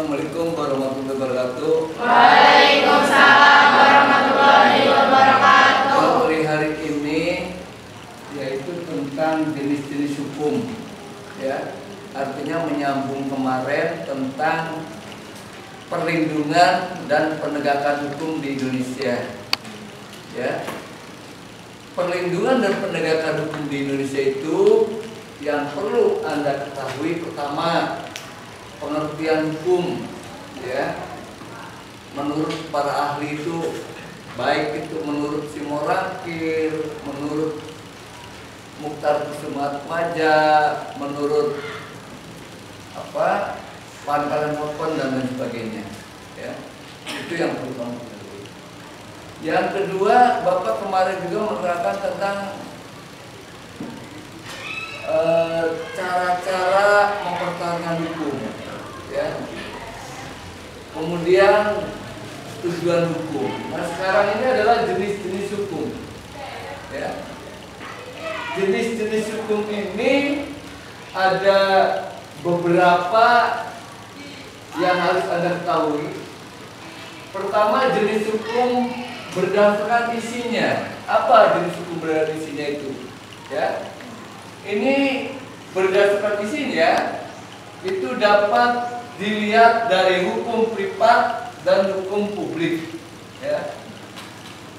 Assalamualaikum warahmatullahi wabarakatuh. Waalaikumsalam warahmatullahi wabarakatuh. Materi hari ini yaitu tentang jenis-jenis hukum, ya. Artinya menyambung kemarin tentang perlindungan dan penegakan hukum di Indonesia, ya. Perlindungan dan penegakan hukum di Indonesia itu yang perlu Anda ketahui, pertama, pengertian hukum, ya. Menurut para ahli itu, baik itu menurut Simorakir, menurut Mukhtar Kusumaatmadja, menurut Pangkalan Hokon dan lain sebagainya, ya. Itu yang perlu kamu ketahui. Yang kedua, Bapak kemarin juga menerangkan tentang cara-cara mempertahankan hukum, ya. Kemudian tujuan hukum. Nah, sekarang ini adalah jenis-jenis hukum, ya. Jenis-jenis hukum ini ada beberapa yang harus Anda ketahui. Pertama, jenis hukum berdasarkan isinya. Apa jenis hukum berdasarkan isinya itu? Ya. Ini berdasarkan isinya itu dapat dilihat dari hukum privat dan hukum publik, ya.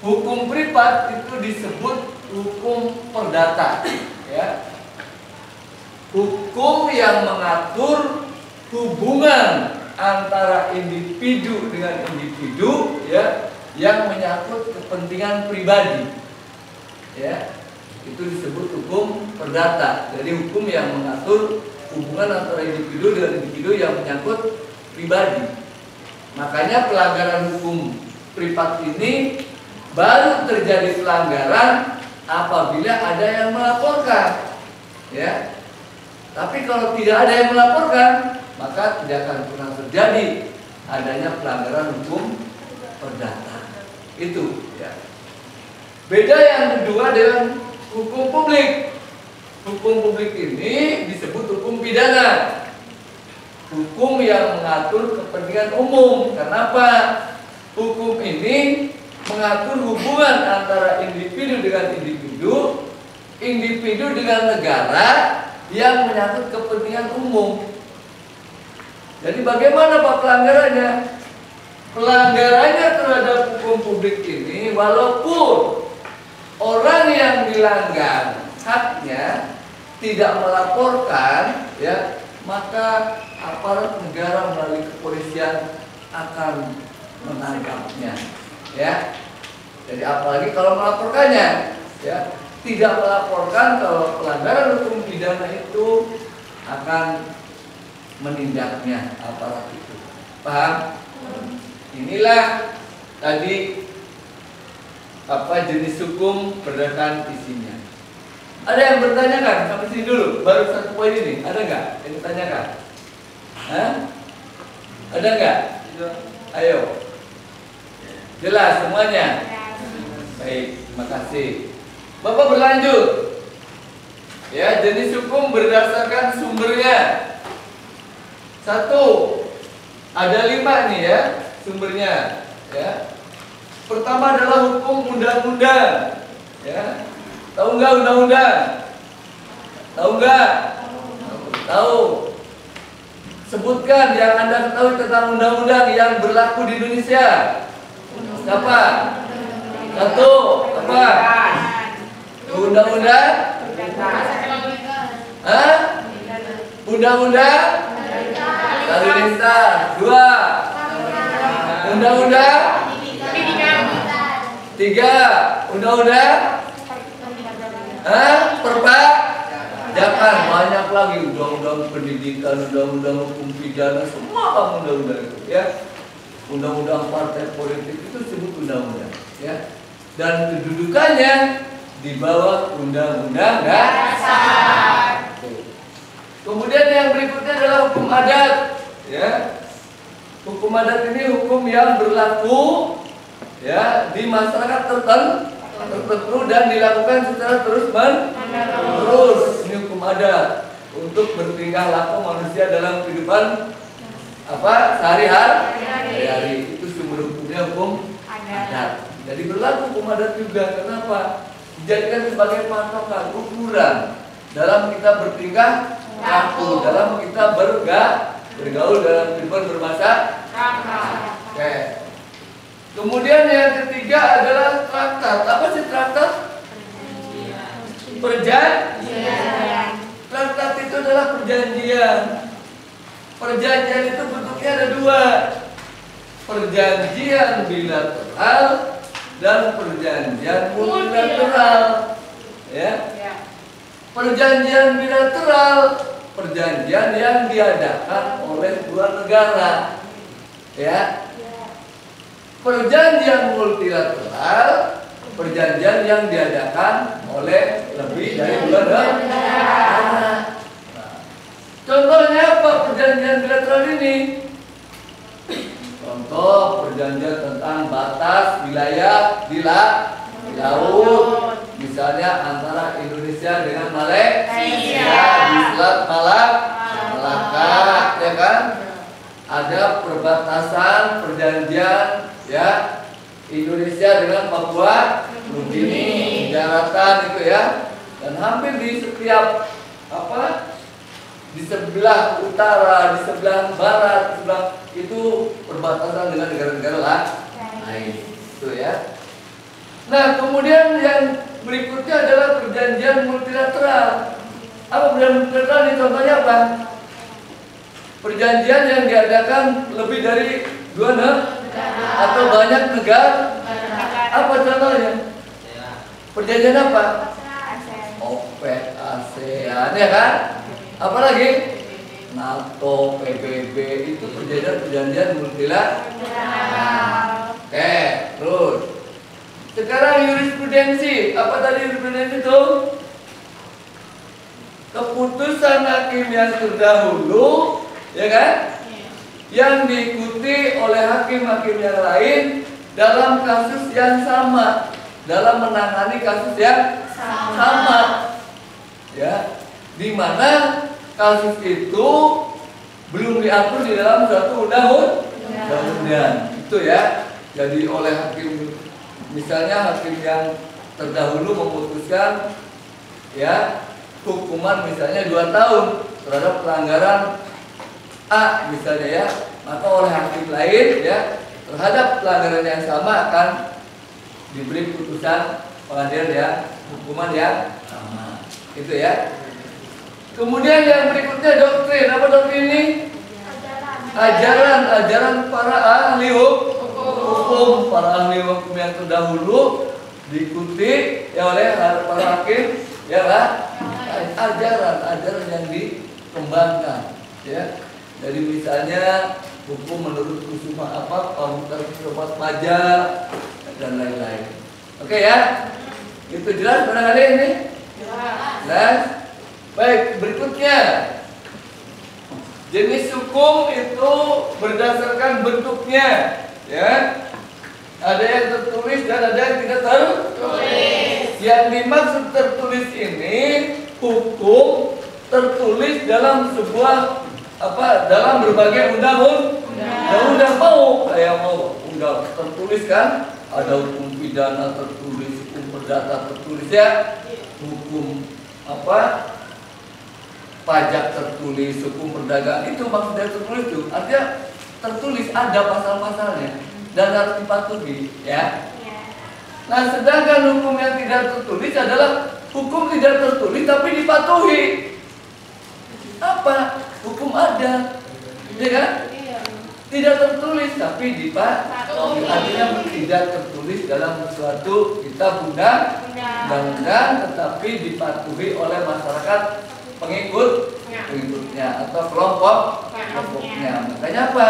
Hukum privat itu disebut hukum perdata, ya. Hukum yang mengatur hubungan antara individu dengan individu, ya, yang menyangkut kepentingan pribadi, ya. Itu disebut hukum perdata. Jadi hukum yang mengatur hubungan antara individu dengan individu yang menyangkut pribadi. Makanya pelanggaran hukum privat ini baru terjadi pelanggaran apabila ada yang melaporkan, ya. Tapi kalau tidak ada yang melaporkan, maka tidak akan pernah terjadi adanya pelanggaran hukum perdata. Itu, ya. Beda yang kedua dengan hukum publik. Hukum publik ini disebut hukum pidana. Hukum yang mengatur kepentingan umum. Kenapa? Hukum ini mengatur hubungan antara individu dengan individu, individu dengan negara yang menyangkut kepentingan umum. Jadi bagaimana Pak pelanggarannya? Pelanggarannya terhadap hukum publik ini, walaupun orang yang dilanggar haknya tidak melaporkan, ya, maka aparat negara melalui kepolisian akan menangkapnya, ya. Jadi apalagi kalau melaporkannya, ya. Tidak melaporkan, kalau pelanggaran hukum pidana itu akan menindaknya aparat itu. Paham? Inilah tadi jenis hukum berdasarkan isinya. Ada yang bertanya kan? Sampai sini dulu, baru satu poin ini. Ada nggak yang ditanyakan? Hah? Ada nggak? Ayo. Jelas semuanya? Baik, terima kasih. Bapak berlanjut. Ya, jenis hukum berdasarkan sumbernya. 1. Ada 5 nih, ya, sumbernya, ya. Pertama adalah hukum undang-undang, ya. Tahu nggak undang-undang? Tahu nggak? Tahu. Sebutkan yang Anda ketahui tentang undang-undang yang berlaku di Indonesia. Apa? 1. Apa? Undang-undang? Hah? Undang-undang? Lalu lintas. 2. Undang-undang? 3. Undang-undang? Perpajakan. Banyak lagi, undang-undang pendidikan, undang-undang hukum pidana, semua kamu undang-undang itu, ya. Undang-undang partai politik itu disebut undang-undang, ya. Dan kedudukannya di bawah undang-undang dasar. Kemudian yang berikutnya adalah hukum adat, ya. Hukum adat ini hukum yang berlaku, ya, di masyarakat tertentu dan dilakukan secara terus-menerus. Ini hukum adat untuk bertingkah laku manusia dalam kehidupan sehari-hari. Itu sumber hukumnya hukum adat. Jadi berlaku hukum adat juga. Kenapa? Dijadikan sebagai patokan, ukuran dalam kita bertingkah laku, dalam kita bergaul dalam kehidupan bermasyarakat. Oke. Kemudian yang ketiga adalah traktat. Apa sih traktat? Perjanjian. Traktat itu adalah perjanjian. Perjanjian itu bentuknya ada dua. Perjanjian bilateral dan perjanjian multilateral. Ya. Perjanjian bilateral, perjanjian yang diadakan oleh dua negara. Ya. Perjanjian multilateral, perjanjian yang diadakan oleh lebih dari dua negara. Contohnya apa perjanjian bilateral ini? Contoh perjanjian tentang batas wilayah di laut, misalnya antara Indonesia dengan Malaysia di Selat Malaka, ya kan? Ada perbatasan perjanjian, ya, Indonesia dengan Papua Nugini, daratan itu ya, dan hampir di setiap di sebelah utara, di sebelah barat, di sebelah itu perbatasan dengan negara-negara lain, itu ya. Nah, kemudian yang berikutnya adalah perjanjian multilateral. Apa perjanjian multilateral ini? Contohnya apa? Perjanjian yang diadakan lebih dari dua negara atau banyak negara. Apa contohnya? Perjanjian apa? OPEC, ASEAN, ya kan? Apalagi NATO, PBB, itu perjanjian multilateral. Oke, terus sekarang jurisprudensi. Apa tadi jurisprudensi itu? Keputusan hakim yang terdahulu, ya kan? Yang diikuti oleh hakim-hakim yang lain dalam kasus yang sama, dalam menangani kasus yang sama. Ya, di mana kasus itu belum diatur di dalam suatu undang-undang. Itu ya. Jadi oleh hakim, misalnya hakim yang terdahulu memutuskan, ya, hukuman misalnya 2 tahun terhadap pelanggaran A misalnya, ya, maka oleh hakim lain, ya, terhadap pelanggaran yang sama akan diberi putusan pengadilan ya, hukuman yang sama. Itu ya. Kemudian yang berikutnya doktrin. Apa doktrin ini? Ajaran para ahli hukum, para ahli hukum yang terdahulu diikuti ya oleh para hakim, ya kan? Ajaran yang dikembangkan, ya. Jadi misalnya hukum menurut kusuma pamutan sobat pajak dan lain-lain. Oke ya? Itu jelas barangkali ini? Jelas. Baik, berikutnya jenis hukum itu berdasarkan bentuknya, ya. Ada yang tertulis dan ada yang tidak tertulis. Yang dimaksud tertulis ini hukum tertulis dalam sebuah dalam berbagai undang-undang. Mau undang tertulis kan? Ada hukum pidana tertulis, hukum perdata tertulis, ya. Hukum pajak tertulis, hukum perdagangan, itu maksudnya tertulis itu. Artinya tertulis, ada pasal-pasalnya dan harus dipatuhi, ya. Nah, sedangkan hukum yang tidak tertulis adalah hukum tidak tertulis tapi dipatuhi. Apa? Hukum ada, ya kan? Tidak tertulis tapi dipatuhi. Artinya tidak tertulis dalam suatu kitab undang-undang, tetapi dipatuhi oleh masyarakat pengikutnya atau kelompoknya. Makanya apa?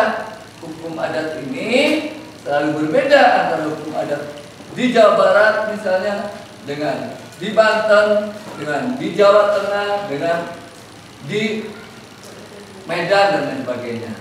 Hukum adat ini selalu berbeda antara hukum adat di Jawa Barat misalnya dengan di Banten, dengan di Jawa Tengah, dengan di Medan dan lain sebagainya.